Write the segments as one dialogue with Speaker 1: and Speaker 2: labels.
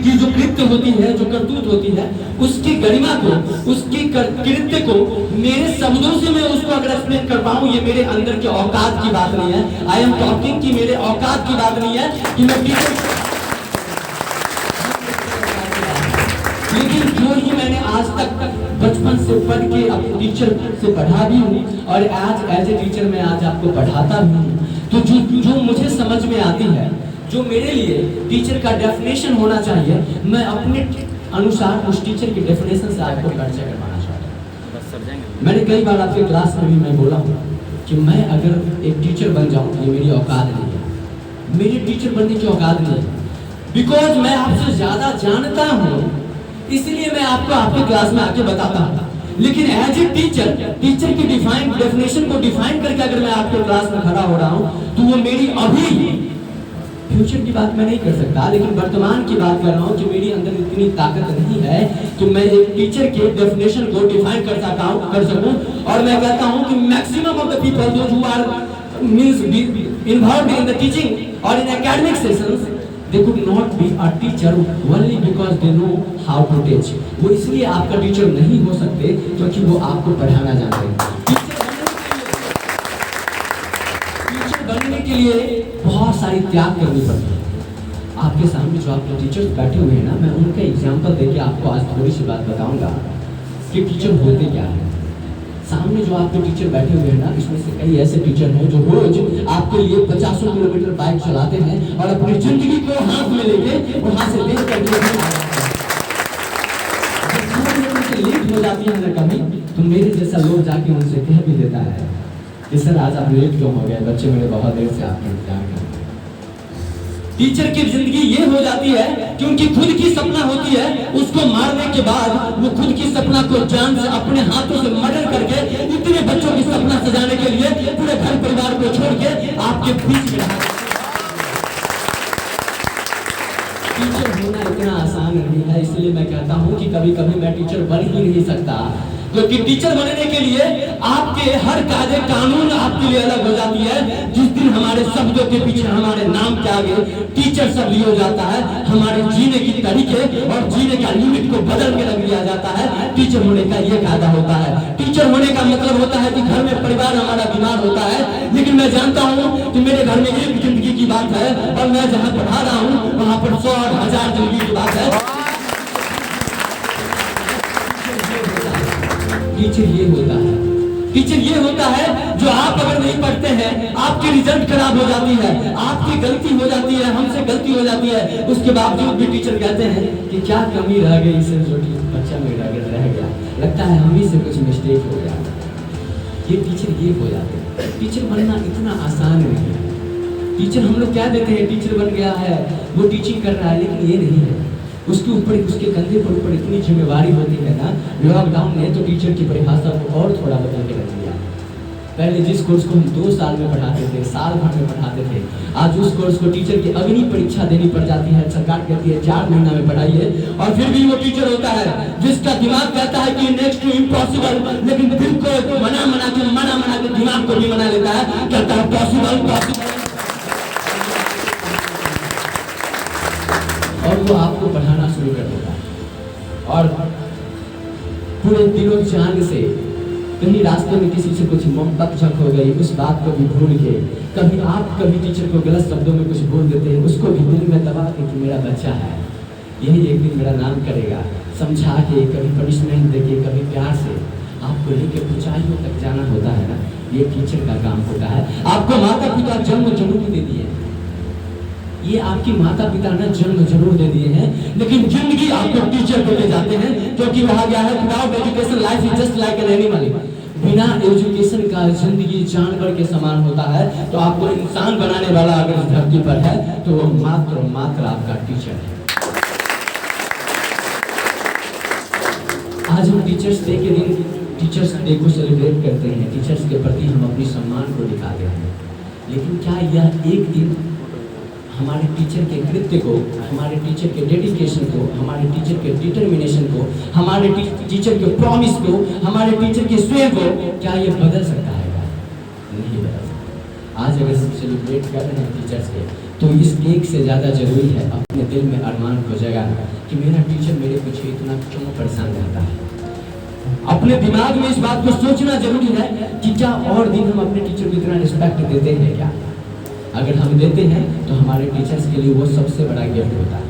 Speaker 1: की जो कृत्य होती है, जो करतूत होती है, उसकी गरिमा को, उसकी कृत्य को मेरे शब्दों से मैं उसको अगर एक्सप्लेन कर पाऊं, ये मेरे अंदर के औकात की बात नहीं है। आई एम टॉकिंग कि मेरे औकात की बात नहीं है कि मैं टीचर, लेकिन जो ही मैंने आज तक बचपन से पढ़ के अपने टीचर से पढ़ा भी हूँ और आज एज ए टीचर मैं आज आपको पढ़ाता भी हूँ, तो जो मुझे समझ में आती है, जो मेरे लिए टीचर का डेफिनेशन होना चाहिए, मैं अपने अनुसार उस टीचर की डेफिनेशन से आपको परिचय करवाना चाहता हूँ। मैंने कई बार आपके क्लास में भी मैं बोला हूँ कि मैं अगर एक टीचर बन जाऊँ, ये मेरी औकात नहीं है, मेरी टीचर बनने की औकात नहीं है, बिकॉज मैं आपसे ज्यादा जानता हूँ, इसलिए मैं आपको आपके क्लास में आके बताता हूँ। लेकिन एज ए टीचर, टीचर की डेफिनेशन को डिफाइन करके अगर मैं आपके क्लास में खड़ा हो रहा हूँ, तो वो मेरी अभी फ्यूचर की बात मैं नहीं कर सकता, लेकिन वर्तमान की बात कर रहा हूँ कि मेरी अंदर इतनी ताकत नहीं है कि मैं एक टीचर के डेफिनेशन को डिफाइन कर सकूं। और मैं कहता हूँ कि maximum of the people those who are means involved in the teaching और in academic sessions, they could not be a teacher only because they know how to teach। वो इसलिए आपका टीचर नहीं हो सकते क्योंकि वो आपको पढ़ाना जानते हैं। टीचर बनने के लिए बहुत सारी त्याग करनी पड़ती है। आपके सामने जो आपके टीचर्स बैठे हुए हैं ना, मैं उनका एग्जाम्पल देके आपको आज थोड़ी सी बात बताऊंगा कि टीचर होते क्या है। सामने जो आपके टीचर बैठे हुए हैं ना, इसमें से कई ऐसे टीचर हैं जो रोज आपके लिए 50 किलोमीटर बाइक चलाते हैं और अपनी जिंदगी को हाथ में लेके वहां से लेट करके लेट हो जाती है ना कभी, तो मेरे जैसा लोग जाके उनसे कह भी देता है कि सर आज आप लेट क्यों हो गए, बच्चे मेरे बहुत देर से आपका इंतजार कर रहे हैं। टीचर की जिंदगी ये हो जाती है कि उनकी खुद की सपना होती है, उसको मारने के बाद वो खुद की सपना को जान से अपने हाथों से मर्डर करके इतने बच्चों की सपना सजाने के लिए पूरे घर परिवार को छोड़ के आपके बीच में रहा। टीचर होना इतना आसान नहीं है, इसलिए मैं कहता हूँ कि कभी कभी मैं टीचर बन ही नहीं सकता, क्योंकि टीचर बनने के लिए आपके हर कायदे कानून आपके लिए अलग हो जाती है। जिस दिन हमारे शब्दों के पीछे, हमारे नाम के आगे टीचर शब्द लिया जाता है, हमारे जीने की तरीके और जीने का लिमिट को बदल के रख दिया जाता है। टीचर होने का ये कायदा होता है। टीचर होने का मतलब होता है कि घर में परिवार हमारा बीमार होता है, लेकिन मैं जानता हूँ कि मेरे घर में एक जिंदगी की बात है और मैं जहाँ पढ़ा रहा हूँ वहाँ पर 100 और 1000 जिंदगी की बात है। टीचर ये होता है, टीचर ये होता है जो आप अगर नहीं पढ़ते हैं, आपकी रिजल्ट खराब हो जाती है, आपकी गलती हो जाती है, हमसे गलती हो जाती है, उसके बावजूद भी टीचर कहते हैं कि क्या कमी रह गई इसे, जो बच्चा मेरा रह गया, लगता है हम ही से कुछ मिस्टेक हो गया। ये टीचर ये हो जाते हैं। टीचर बनना इतना आसान नहीं है। टीचर हम लोग क्या देते हैं, टीचर बन गया है, वो टीचिंग कर रहा है, लेकिन ये नहीं है। उसके ऊपर, उसके कंधे पर ऊपर इतनी जिम्मेवारी होती है ना। लॉकडाउन ने तो टीचर की परिभाषा को और थोड़ा बदल के रख दिया। पहले जिस कोर्स को हम 2 साल में पढ़ाते थे, साल भर में पढ़ाते थे, आज उस कोर्स को टीचर की अग्नि परीक्षा देनी पड़ जाती है। सरकार कहती है 4 महीना में पढ़ाइए, और फिर भी वो टीचर होता है जिसका दिमाग कहता है कि नेक्स्ट टू इम्पॉसिबल, लेकिन दिल को मना के दिमाग को भी मना लेता है, कहता है पॉसिबल। और वो आपको पढ़ाना शुरू कर देता है, और पूरे दिलों जान से कहीं रास्ते में किसी से कुछ बकझक हो गई, उस बात को भी भूल के कभी टीचर को गलत शब्दों में कुछ बोल देते हैं, उसको भी दिल में दबा के कि मेरा बच्चा है, यही एक दिन मेरा नाम करेगा, समझा के, कभी पनिशमेंट देके, कभी प्यार से आपको लेकर ऊंचाइयों तक जाना होता है ना। ये टीचर का काम होता है। आपको माता पिता जन्म जरूर दे दिए, ये आपकी माता पिता ने जन्म जरूर दे दिए हैं, लेकिन जिंदगी आपको टीचर को ले जाते हैं, क्योंकि कहा गया है without education life is just like an animal. बिना एजुकेशन का जिंदगी जानवर के समान होता है। तो आपको इंसान बनाने वाला अगर इस धरती पर है तो वो मात्र आपका टीचर है। आज हम टीचर्स डे के दिन टीचर्स डे को सेलिब्रेट करते हैं, टीचर्स के प्रति हम अपनी सम्मान को दिखाते हैं, लेकिन क्या यह एक दिन हमारे टीचर के कृत्य को, हमारे टीचर के डेडिकेशन को, हमारे टीचर के डिटर्मिनेशन को, हमारे टीचर के प्रॉमिस को, हमारे टीचर के स्वेर को, क्या ये बदल सकता है? नहीं बदल सकता। आज अगर हम सेलिब्रेट कर रहे हैं टीचर्स डे, तो इस एक से ज़्यादा जरूरी है अपने दिल में अरमान को जगाना कि मेरा टीचर मेरे पीछे इतना क्यों परेशान रहता है। अपने दिमाग में इस बात को सोचना जरूरी है कि क्या और दिन हम अपने टीचर को इतना रिस्पेक्ट देते हैं क्या। अगर हम देते हैं तो हमारे टीचर्स के लिए वो सबसे बड़ा गिफ्ट होता है।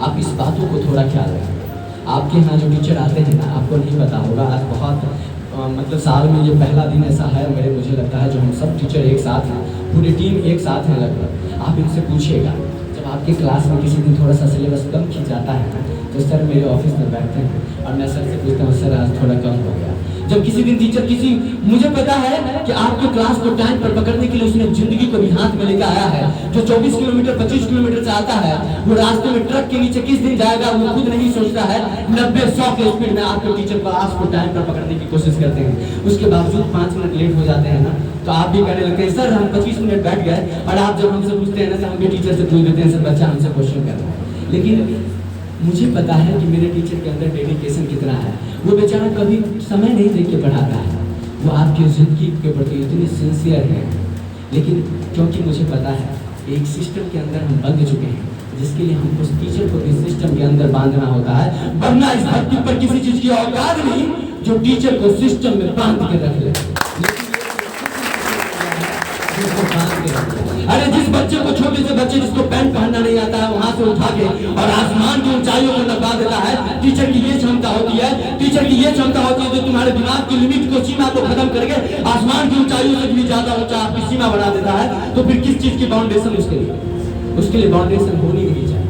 Speaker 1: आप इस बातों को थोड़ा ख्याल रखें। आपके यहाँ जो टीचर आते हैं ना, आपको नहीं पता होगा, आज बहुत मतलब साल में ये पहला दिन ऐसा है मुझे लगता है जो हम सब टीचर एक साथ हैं, पूरी टीम एक साथ हैं लगभग। आप इनसे पूछिएगा, जब आपके क्लास में किसी दिन थोड़ा सा सिलेबस कम खींच जाता है ना, तो सर मेरे ऑफिस में बैठते हैं और मैं सर से पूछता हूँ सर आज थोड़ा कम हो गया। जब किसी दिन टीचर मुझे पता है कि आपके क्लास को टाइम पर पकड़ने के लिए उसने जिंदगी को भी हाथ में लेकर आया है। जो 24 किलोमीटर 25 किलोमीटर से आता है, वो रास्ते में ट्रक के नीचे किस दिन जाएगा वो खुद नहीं सोचता है। 90-100 के स्पीड में आपके टीचर क्लास को टाइम पर पकड़ने की कोशिश करते हैं। उसके बावजूद 5 मिनट लेट हो जाते हैं ना, तो आप भी कहने लगते हैं सर हम 25 मिनट बैठ गए। और आप जब हमसे पूछते हैं ना तो हम भी टीचर से पूछ देते हैं सर बच्चा हमसे क्वेश्चन कर रहा है। लेकिन मुझे पता है कि मेरे टीचर के अंदर डेडिकेशन कितना है। वो बेचारा कभी समय नहीं देख के पढ़ाता है, वो आपकी जिंदगी के प्रति इतनी सिंसियर है। लेकिन क्योंकि मुझे पता है एक सिस्टम के अंदर हम बंध चुके हैं, जिसके लिए हमको उस टीचर को भी सिस्टम के अंदर बांधना होता है। वरना इस धरती पर किसी चीज की औकात नहीं जो टीचर को सिस्टम में बांध के रख ले। अरे जिस बच्चे को, छोटे से बच्चे जिसको पैंट पहनना नहीं आता है, वहां से उठा के और आसमान की ऊंचाइयों को नपा देता है। टीचर की ये क्षमता होती है, टीचर की ये क्षमता होती है जो तुम्हारे दिमाग की लिमिट को, सीमा को खत्म करके आसमान की ऊंचाइयों से भी ज्यादा ऊंचा आपकी सीमा बना देता है। तो फिर किस चीज की बाउंडेशन उसके लिए बाउंडेशन होनी नहीं चाहिए।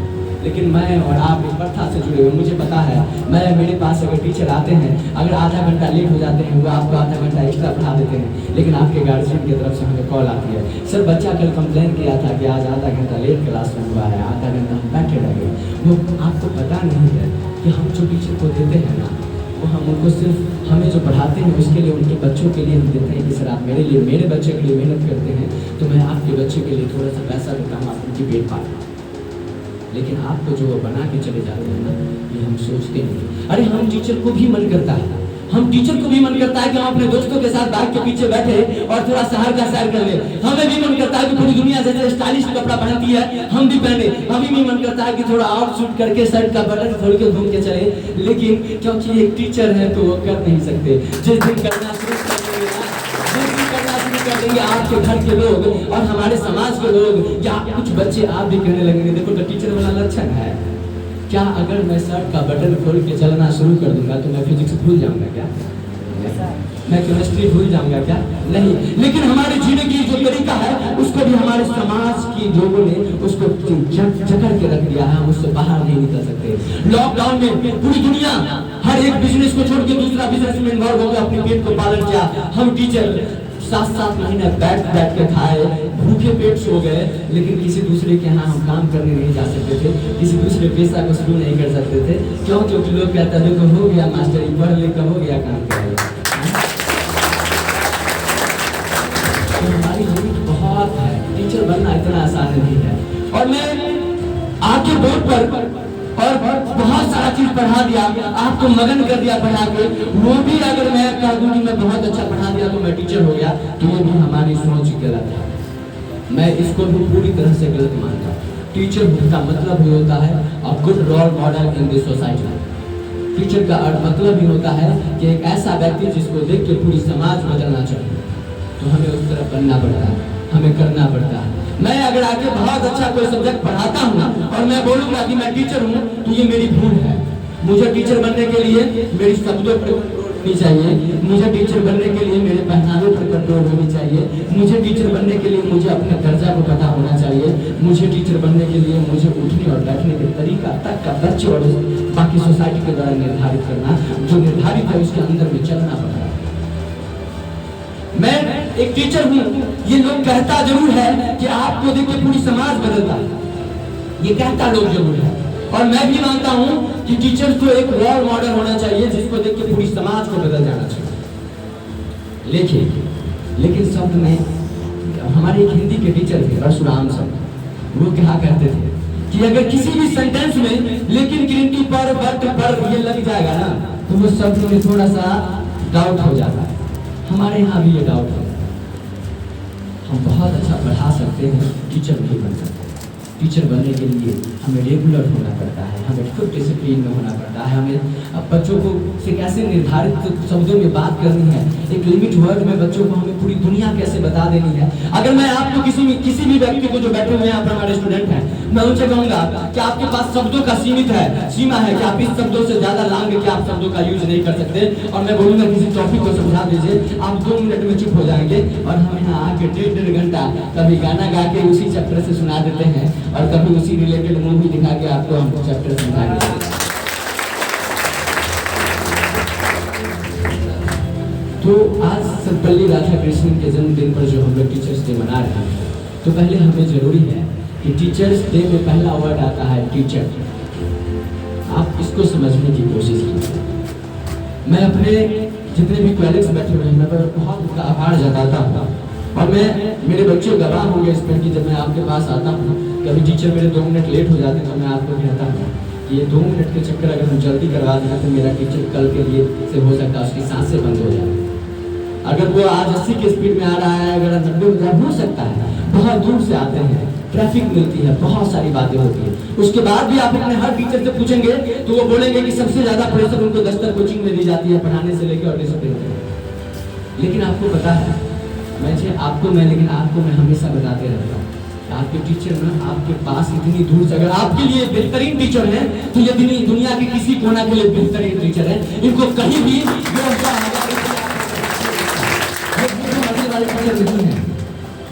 Speaker 1: लेकिन मैं और आप इस प्रथा से जुड़े हुए, मुझे पता है मेरे पास अगर टीचर आते हैं, अगर आधा घंटा लेट हो जाते हैं, वो आपको आधा घंटा एक्स्ट्रा पढ़ा देते हैं। लेकिन आपके गार्जियन की तरफ से हमें कॉल आती है, सर बच्चा कल कंप्लेन किया था कि आज आधा घंटा लेट क्लास में हुआ है, आधा घंटा हम बैठे रह गए। वो आपको पता नहीं है कि हम जो टीचर को देते हैं ना, वो हम उनको सिर्फ हमें जो पढ़ाते हैं उसके लिए, उनके बच्चों के लिए हम देते हैं कि सर आप मेरे लिए, मेरे बच्चे के लिए मेहनत करते हैं तो मैं आपके बच्चे के लिए थोड़ा सा पैसा देता हूँ, आप उनकी पेट पालें। लेकिन आपको जो बना के चले जाते हैं ना, ये हम सोचते नहीं। अरे हम टीचर को भी मन करता है, हम टीचर को भी मन करता है कि हम अपने दोस्तों के साथ बाइक के पीछे बैठे और थोड़ा शहर का सैर कर ले। हमें भी मन करता है कि पूरी दुनिया जैसे स्टाइलिश कपड़ा पहनती है हम भी पहने। हमें भी मन करता है कि थोड़ा आउट शूट करके शर्ट का बटन खोल के घूम के चले। लेकिन क्योंकि एक टीचर है तो वो कर नहीं सकते। जिस दिन करना शुरू कर देंगे आपके घर के लोग और हमारे समाज के लोग, या कुछ बच्चे आप भी कहने लगेंगे देखो तो टीचर वाला लक्षण है क्या। अगर मैं शर्ट का बटन खोल के चलना शुरू कर दूंगा तो मैं फिजिक्स भूल जाऊंगा क्या, मैं केमिस्ट्री भूल जाऊंगा क्या? नहीं। लेकिन हमारे जीने की जो तरीका है उसको भी हमारे समाज की लोगों ने उसको जकड़ के रख दिया है, हम उससे बाहर नहीं निकल सकते। लॉकडाउन में पूरी दुनिया हर एक बिजनेस को छोड़ के दूसरा बिजनेस में इन्वॉल्व हो गया, अपने पेट को पालन किया। हम टीचर 7-7 महीने बैठ के खाए, भूखे पेट सो गए। लेकिन किसी दूसरे के यहाँ हम काम करने नहीं जा सकते थे, किसी दूसरे पेशा को शुरू नहीं कर सकते थे। क्यों? क्योंकि लोग कहते हैं देखो हो गया मास्टर, पढ़ लिखा हो गया काम करेगा। तो हमारी लिमिट बहुत है, टीचर बनना इतना आसान नहीं है। और मैं आके बोर्ड पर और बहुत सारा चीज पढ़ा दिया, आपको मगन कर दिया पढ़ा के। वो भी अगर मैं कह दूं कि मैं बहुत अच्छा पढ़ा दिया तो मैं टीचर हो गया, तो ये भी हमारी सोच गलत है। मैं इसको भी पूरी तरह से गलत मानता हूँ। टीचर का मतलब ही होता है a good role model in this society. Teacher का मतलब ही होता है कि एक ऐसा व्यक्ति जिसको देख के पूरी समाज बदलना चाहिए। तो हमें उस तरफ बनना पड़ता है, हमें करना पड़ता है। मैं अगर आगे बहुत अच्छा कोई सब्जेक्ट पढ़ाता हूँ और मैं बोलूँगा कि मैं टीचर हूँ तो ये मेरी भूल है। मुझे टीचर बनने के लिए मेरी शब्दों पर कंट्रोल होनी चाहिए, मुझे टीचर बनने के लिए मेरे पहनावे पर कंट्रोल होनी चाहिए, मुझे टीचर बनने के लिए मुझे अपने दर्जा को पता होना चाहिए, मुझे टीचर बनने के लिए मुझे उठने और बैठने के तरीका तक का बच्चे और बाकी सोसाइटी के द्वारा निर्धारित करना, जो निर्धारित है उसके अंदर में चलना पड़ता है। मैं एक टीचर हूँ, ये लोग कहता जरूर है कि आपको देख के पूरी समाज बदलता है, ये कहता लोग जरूर है। और मैं भी मानता हूँ कि टीचर तो एक रोल मॉडल होना चाहिए जिसको देख के पूरी समाज को बदल जाना चाहिए। लेकिन शब्द में हमारे एक हिंदी के टीचर थे परशुराम शब्द, वो क्या कहते थे कि अगर किसी भी सेंटेंस में लेकिन गिनती पर बट पर ये लग जाएगा ना तो वो शब्द में थोड़ा सा डाउट हो जाता है। हमारे यहाँ भी ये डाउट है। हम बहुत अच्छा पढ़ा सकते हैं, टीचर नहीं बन सकते। टीचर बनने के लिए हमें रेगुलर होना पड़ता है, हमें खुद डिसिप्लिन में होना पड़ता है, हमें बच्चों को से कैसे निर्धारित शब्दों में बात करनी है, एक लिमिट वर्ड में बच्चों को हमें पूरी दुनिया कैसे बता देनी है। अगर मैं आपको किसी भी व्यक्ति को जो बैठे हुए यहाँ पर हमारे स्टूडेंट हैं, मैं उनसे कहूँगा कि आपके पास शब्दों का सीमा है कि आप इस शब्दों से ज़्यादा लांग के आप शब्दों का यूज नहीं कर सकते। और मैं बोलूँगा किसी टॉपिक को समझा दीजिए, आप 2 मिनट में चुप हो जाएंगे और हम यहाँ आके 1.5 घंटा कभी गाना गा के उसी चैप्टर से सुना देते हैं और कभी उसी रिलेटेड मूवी दिखा के आपको हम चैप्टर समझा देते हैं। तो आज सर्वपल्ली राधाकृष्णन के जन्मदिन पर जो हम लोग टीचर्स डे मना रहे हैं, तो पहले हमें जरूरी है कि टीचर्स डे में पहला वर्ड आता है टीचर। आप इसको समझने की कोशिश कीजिए। मैं अपने जितने भी कॉलेज बैठे हुए हैं, मैं बहुत उनका आभार जताता हूँ और मैं मेरे बच्चे गवाह होंगे इस पर कि जब मैं आपके पास आता हूँ, कभी टीचर मेरे 2 मिनट लेट हो जाते हैं तो मैं आपको कहता हूँ कि ये 2 मिनट के चक्कर अगर हम जल्दी करवा दें तो मेरा टीचर कल के लिए से हो सकता है उसकी सांसें बंद हो जाए। अगर वो आज 80 की स्पीड में आ रहा है, अगर 90 हो सकता है, बहुत दूर से आते हैं, ट्रैफिक मिलती है, बहुत सारी बातें होती है, उसके बाद भी आप अपने हर टीचर से पूछेंगे तो वो बोलेंगे कि सबसे ज्यादा प्रेशर उनको दस्तर कोचिंग में दी जाती है, पढ़ाने से लेकर और डिसिप्लिन तक। लेकिन आपको पता है, लेकिन आपको मैं हमेशा बताते रहता हूँ, आपके टीचर ना आपके पास इतनी दूर से अगर आपके लिए बेहतरीन टीचर है तो ये दुनिया के किसी कोना के लिए बेहतरीन टीचर है। इनको कहीं भी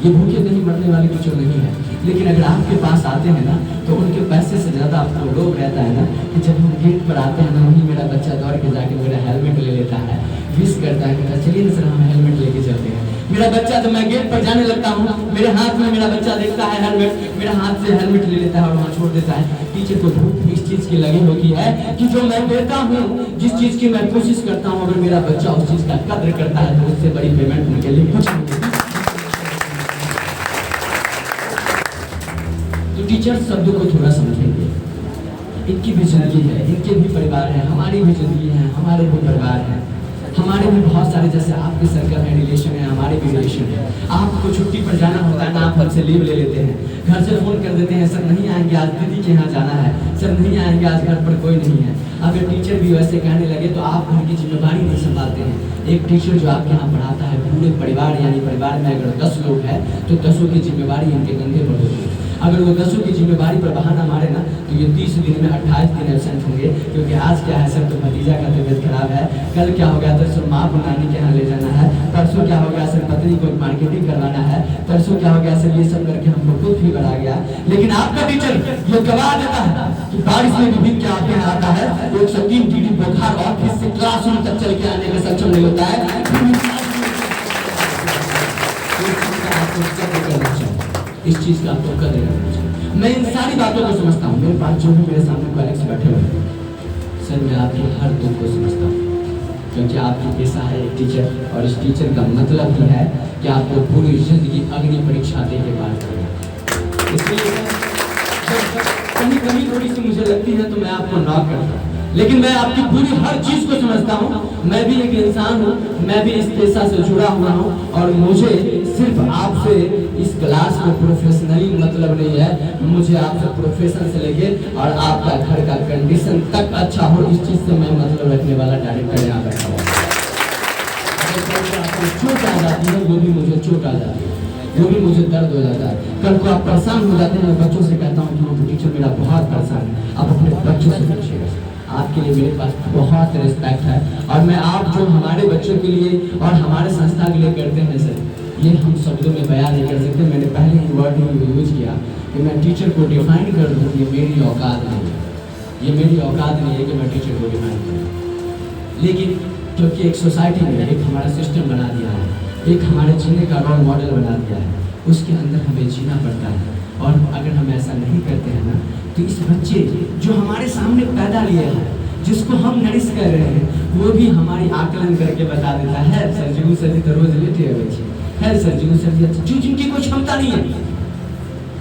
Speaker 1: ये भूखे नहीं मरने वाले टीचर नहीं है। लेकिन अगर आपके पास आते हैं ना तो उनके पैसे से ज़्यादा आपको लोभ रहता है ना कि जब हम गेट पर आते हैं ना, वहीं मेरा बच्चा दौड़ के जाके मेरा हेलमेट ले लेता है, विश करता है कि चलिए ना सर हम हेलमेट लेके चलते हैं। मेरा बच्चा जब मैं गेट पर जाने लगता हूँ, मेरे हाथ में मेरा बच्चा देखता है हेलमेट, मेरा हाथ से हेलमेट ले लेता है और वहाँ छोड़ देता है। टीचर को भूख इस चीज़ की लगी होती है कि जो मैं देता हूँ, जिस चीज़ की मैं कोशिश करता हूँ, अगर मेरा बच्चा उस चीज़ का कद्र करता है तो उससे बड़ी पेमेंट उनके लिए कुछ नहीं। तो टीचर शब्द को थोड़ा समझेंगे, इनकी भी जिंदगी है, इनके भी परिवार है, हमारी भी जिंदगी है, हमारे भी परिवार है, हमारे भी बहुत सारे जैसे आपके सर्कल है, रिलेशन है, हमारे भी रिलेशन है। आपको छुट्टी पर जाना होता है ना, आप हमसे लीव ले लेते हैं, घर से फोन कर देते हैं, सर नहीं आएंगे आज, दीदी के यहाँ जाना है, सर नहीं आएंगे आज, घर पर कोई नहीं है। अगर टीचर भी वैसे कहने लगे तो आप घर की जिम्मेदारी नहीं संभालते हैं। एक टीचर जो आपके यहाँ पढ़ाता है, पूरे परिवार यानी परिवार में अगर 10 लोग हैं तो 10 की जिम्मेवारी इनके कंधे पर होती है। अगर वो 10 की जिम्मेवारी पर बहाना मारे ना तो ये 30 दिन में 28 दिन एबसेंट होंगे, क्योंकि आज क्या है सर तो भतीजा का तबीयत खराब है, कल क्या हो गया तो सर माँ को नानी के यहाँ ले जाना है, परसों क्या हो गया सर पत्नी को मार्केटिंग करवाना है, परसों क्या हो गया सर ये सब करके हमको खुद भी बढ़ा गया। लेकिन आपका टीचर ये गवाह देता है कि बारिश में भी क्या आपके यहाँ आता है, 103 डिग्री बुखार ऑफिस से क्लासरूम तक चल के आने में सक्षम नहीं होता है। इस चीज़ का आपको कदर करना चाहिए। मैं इन सारी बातों को समझता हूँ। मेरे पास जो भी मेरे सामने कॉलेज बैठे हुए हैं, सर मैं आपकी हर दुख को समझता हूँ, क्योंकि आपकी पेशा है एक टीचर, और इस टीचर का मतलब ही है कि आपको पूरी जिंदगी अग्नि परीक्षा दे के पार करना। इसलिए कहीं कहीं थोड़ी सी मुझे लगती है तो मैं आपको नॉक करता हूँ, लेकिन मैं आपकी पूरी हर चीज को समझता हूँ। मैं भी एक इंसान हूँ, मैं भी इस पेशा से जुड़ा हुआ हूँ, और मुझे सिर्फ आपसे इस क्लास में प्रोफेशनली मतलब नहीं है, मुझे आपसे प्रोफेशन से लेके और आपका घर का कंडीशन तक अच्छा हो, इस चीज से मैं मतलब रखने वाला डायरेक्टर यहाँ बैठा हुआ। आपको चोट आ जाती है, वो भी मुझे चोट आ जाती है, वो भी मुझे दर्द हो जाता है। कल को आप परेशान हो जाते हैं, बच्चों से कहता हूँ कि टीचर मेरा बहुत परेशान है, आप अपने बच्चों से पूछिएगा। आपके लिए मेरे पास बहुत रिस्पेक्ट है, और मैं आप जो हमारे बच्चों के लिए और हमारे संस्था के लिए करते हैं सर, ये हम शब्दों में बयान नहीं कर सकते। मैंने पहले ही वर्ड यूज किया कि मैं टीचर को डिफाइन कर दूँ, ये मेरी औकात नहीं है, ये मेरी औकात नहीं है कि मैं टीचर को डिफाइन करूँ। लेकिन क्योंकि एक सोसाइटी में एक हमारा सिस्टम बना दिया है, एक हमारे जीने का रोल मॉडल बना दिया है, उसके अंदर हमें जीना पड़ता है। और अगर हम ऐसा नहीं करते हैं ना तो इस बच्चे जो हमारे सामने पैदा लिया है, जिसको हम नरिश कर रहे हैं, वो भी हमारी आकलन करके बता देता है सर जी सर जी तो रोज लेटे है बच्चे, है सर जी सर जी जो जिनकी कोई क्षमता नहीं है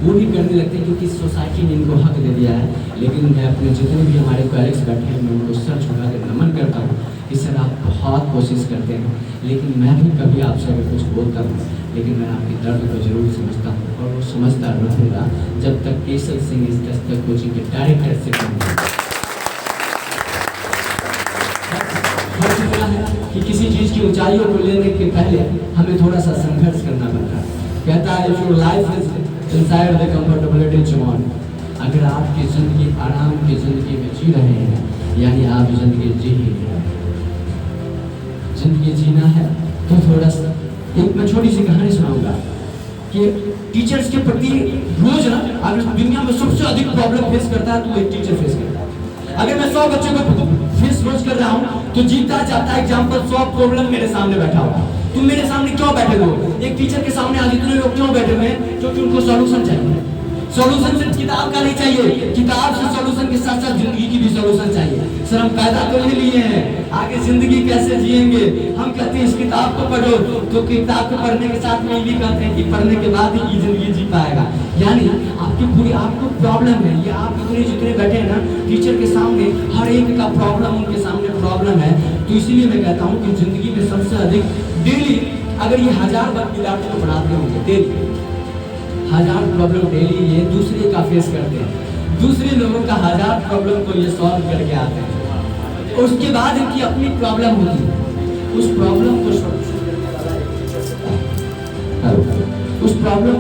Speaker 1: वो भी करने लगते हैं, क्योंकि सोसाइटी ने इनको हक दे दिया है। लेकिन मैं अपने जितने भी हमारे कॉलेज बैठे हैं, मैं उनको सर झुका कर नमन करता हूँ कि सर आप बहुत कोशिश करते हैं, लेकिन मैं भी कभी आपसे अगर कुछ बोलता हूँ, लेकिन मैं आपके दर्द को जरूर समझता हूँ और वो समझता रहूँगा जब तक केसर सिंह इस दस्तक कोचिंग के डायरेक्टर से कि किसी चीज़ की ऊंचाइयों को लेने के पहले हमें थोड़ा सा संघर्ष करना पड़ता है। कहता है if your life is inside the comfortability zone, अगर आपकी ज़िंदगी आराम की ज़िंदगी में जी रहे हैं, यानी आप ज़िंदगी जी ही हैं। ज़िंदगी जीना है तो थोड़ा सा, एक मैं छोटी सी कहानी सुनाऊंगा कि टीचर्स के प्रति रोज ना, अगर दुनिया में सबसे अधिक प्रॉब्लम फेस करता है तो एक टीचर फेस करता है। अगर मैं 100 बच्चों को फेस रोज कर रहा हूँ तो जीता जाता है एग्जाम्पल 100 प्रॉब्लम मेरे सामने बैठा हुआ। तुम मेरे सामने क्यों बैठे हो? एक टीचर के सामने आज इतने लोग क्यों बैठे हुए हैं? क्योंकि उनको सॉल्यूशन चाहिए। सॉल्यूशन सिर्फ किताब का नहीं चाहिए, किताब से सॉल्यूशन के साथ साथ जिंदगी की भी सॉल्यूशन चाहिए। सर हम पैदा तो ये लिए हैं, आगे जिंदगी कैसे जिएंगे? हम कहते हैं इस किताब को पढ़ो, तो किताब को पढ़ने के साथ में ये भी कहते हैं कि पढ़ने के बाद ही जिंदगी जी पाएगा। यानी आपकी पूरी आपको प्रॉब्लम है, ये आप इतने जितने बैठे हैं ना टीचर के सामने, हर एक का प्रॉब्लम उनके सामने प्रॉब्लम है। तो इसीलिए मैं कहता हूँ कि जिंदगी में सबसे अधिक डेली अगर ये 1000 विद्यार्थी को पढ़ाते होंगे, डेली 1000 प्रॉब्लम डेली ये दूसरे का फेस करते हैं, दूसरे लोगों का 1000 प्रॉब्लम को ये सॉल्व करके आते हैं। उसके बाद इनकी अपनी प्रॉब्लम होती है, उस प्रॉब्लम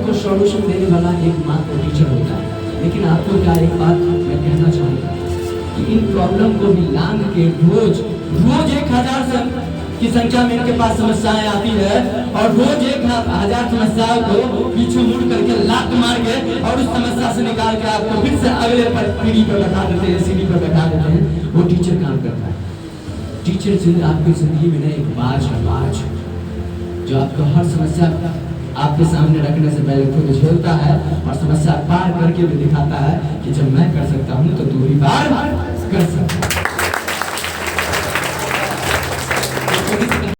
Speaker 1: को सॉल्यूशन देने वाला एकमात्र टीचर होता है। लेकिन आपको क्या एक बात मैं कहना चाहूँगा कि इन प्रॉब्लम को भी लांग के रोज 1000 की संख्या में इनके पास समस्याएं आती है और रोज 1000 समस्याओं को पीछे मुड़ करके लात मार के और उस समस्या से निकाल के आपको फिर से अगले पीढ़ी पर बैठा देते हैं, सीढ़ी पर बैठा देते हैं। वो टीचर काम करता है। टीचर आपकी जिंदगी में एक बाज है, बाज जो आपको हर समस्या आपके सामने रखने से पहले खुद झेलता है और समस्या पार करके भी दिखाता है कि जब मैं कर सकता हूँ तो तू भी पार कर सकता है।